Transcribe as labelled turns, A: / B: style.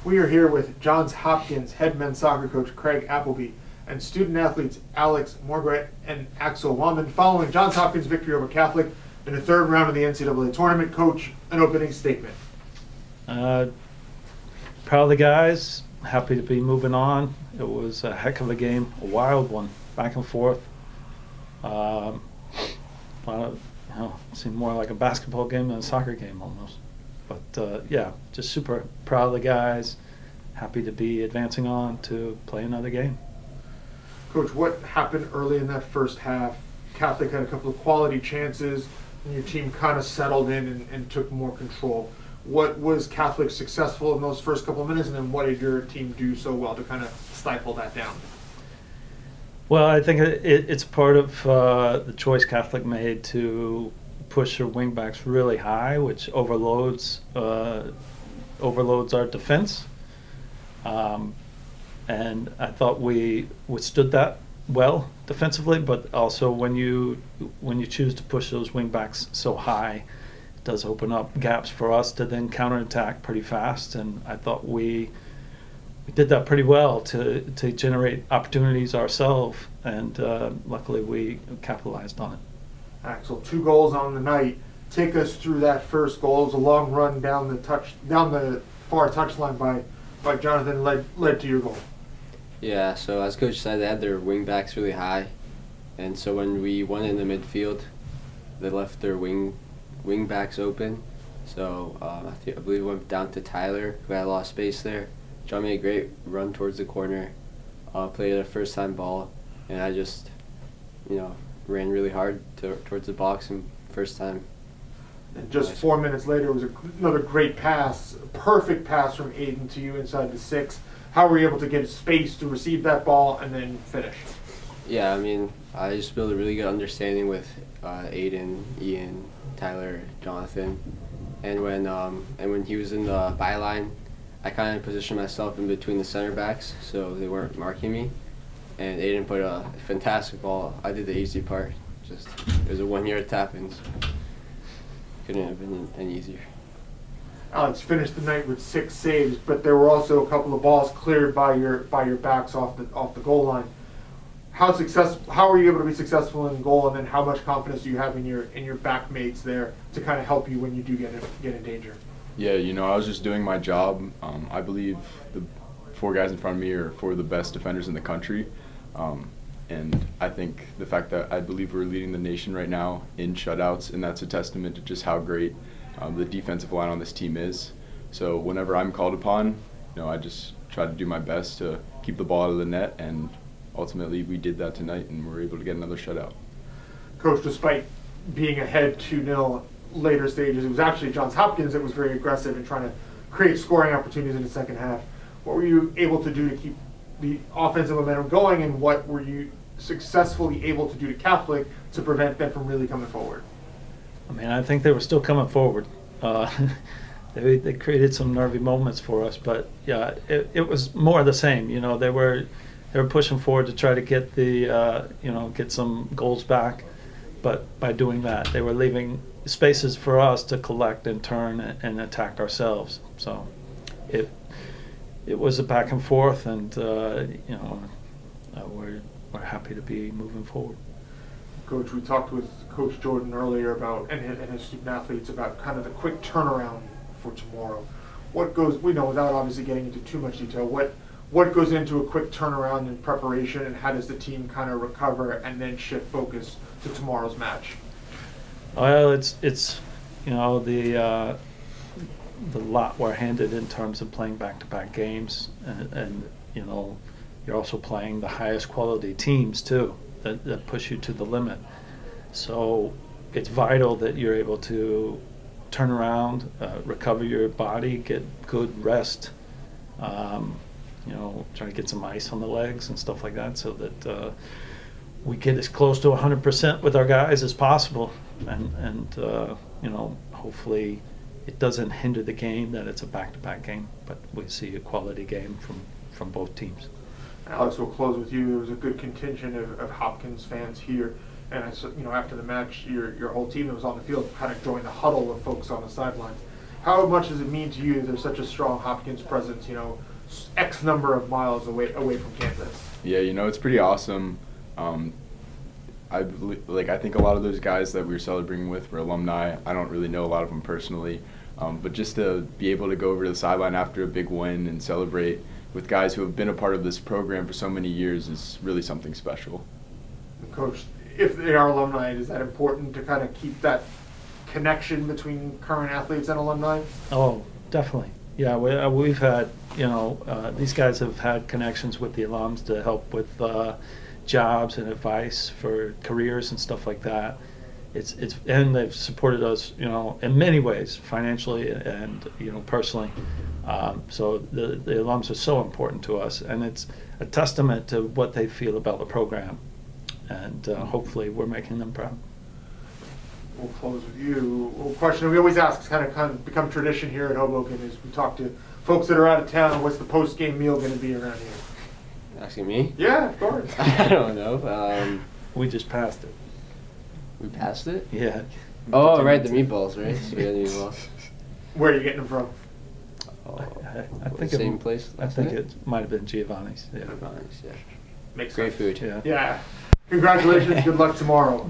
A: We are here with Johns Hopkins head men's soccer coach Craig Appleby and student athletes Alex, Morgret, and Axel Whamond following Johns Hopkins' victory over Catholic in the third round of the NCAA Tournament. Coach, an opening statement.
B: Proud of the guys. Happy to be moving on. It was a heck of a game, a wild one, back and forth. Seemed more like a basketball game than a soccer game almost. But yeah, just super proud of the guys. Happy to be advancing on to play another game.
A: Coach, what happened early in that first half? Catholic had a couple of quality chances, and your team kind of settled in and took more control. What was Catholic successful in those first couple of minutes, and then what did your team do so well to kind of stifle that down?
B: Well, I think it's part of the choice Catholic made to push their wingbacks really high, which overloads our defense. And I thought we withstood that well defensively, but also when you choose to push those wingbacks so high, it does open up gaps for us to then counterattack pretty fast. And I thought we did that pretty well to generate opportunities ourselves, and luckily we capitalized on it.
A: Axel, 2 goals on the night. Take us through that first goal. It was a long run down the far touchline by Jonathan led to your goal.
C: Yeah, so as Coach said, they had their wing backs really high, and so when we went in the midfield, they left their wing backs open. So I believe it went down to Tyler, who had a lot of space there. John made a great run towards the corner, played a first time ball, and I just, ran really hard towards the box and first time.
A: And just 4 minutes later, it was another great pass, a perfect pass from Aiden to you inside the 6. How were you able to get space to receive that ball and then finish?
C: Yeah, I just built a really good understanding with Aiden, Ian, Tyler, Jonathan, and when he was in the byline, I kind of positioned myself in between the center backs so they weren't marking me. And Aiden put a fantastic ball. I did the easy part. It was a 1-yard tap-in, so couldn't have been any easier.
A: Alex finished the night with 6 saves, but there were also a couple of balls cleared by your backs off the goal line. How were you able to be successful in goal, and then how much confidence do you have in your back mates there to kind of help you when you do get in danger?
D: Yeah, I was just doing my job. I believe the 4 guys in front of me are 4 of the best defenders in the country. And I think the fact that I believe we're leading the nation right now in shutouts, and that's a testament to just how great the defensive line on this team is. So whenever I'm called upon, I just try to do my best to keep the ball out of the net, and ultimately we did that tonight, and we were able to get another shutout.
A: Coach, despite being ahead 2-0 later stages, it was actually Johns Hopkins that was very aggressive in trying to create scoring opportunities in the second half. What were you able to do to keep the offensive momentum going, and what were you successfully able to do to Catholic to prevent them from really coming forward?
B: I think they were still coming forward. They created some nervy moments for us, but yeah, it was more of the same. They were pushing forward to try to get get some goals back, but by doing that, they were leaving spaces for us to collect and turn and attack ourselves. So it was a back and forth, and we're happy to be moving forward.
A: Coach, we talked with Coach Jordan earlier about and his student athletes about kind of the quick turnaround for tomorrow. Without obviously getting into too much detail, what goes into a quick turnaround in preparation, and how does the team kind of recover and then shift focus to tomorrow's match?
B: Well, it's the lot we're handed in terms of playing back-to-back games, and you're also playing the highest quality teams too that push you to the limit. So it's vital that you're able to turn around, recover your body, get good rest, try to get some ice on the legs and stuff like that, so that we get as close to 100% with our guys as possible, and hopefully it doesn't hinder the game that it's a back-to-back game, but we see a quality game from both teams.
A: Alex, we'll close with you. There was a good contingent of Hopkins fans here, and after the match, your whole team that was on the field kind of joined the huddle of folks on the sidelines. how much does it mean to you that there's such a strong Hopkins presence, X number of miles away from campus?
D: Yeah, it's pretty awesome. I think a lot of those guys that we were celebrating with were alumni. I don't really know a lot of them personally, but just to be able to go over to the sideline after a big win and celebrate with guys who have been a part of this program for so many years is really something special.
A: Coach, if they are alumni, is that important to kind of keep that connection between current athletes and alumni?
B: Oh, definitely. Yeah, we've had, these guys have had connections with the alums to help with jobs and advice for careers and stuff like that. And they've supported us, in many ways, financially and personally. So the alums are so important to us, and it's a testament to what they feel about the program. And hopefully, we're making them proud.
A: We'll close with you. A question we always ask, it's kind of become tradition here at Hoboken, is we talk to folks that are out of town. What's the post-game meal going to be around here?
C: Asking me?
A: Yeah, of course.
C: I don't know.
B: We just passed it.
C: We passed it?
B: Yeah.
C: Oh, right, the meatballs, right? Spaghetti meatballs.
A: Where are you getting them from?
C: Oh,
B: I think
C: same place.
B: I think it might have been Giovanni's. Yeah.
C: Giovanni's, yeah.
A: Makes
C: Great
A: sense.
C: food.
B: Yeah.
A: Yeah. Congratulations. Good luck tomorrow.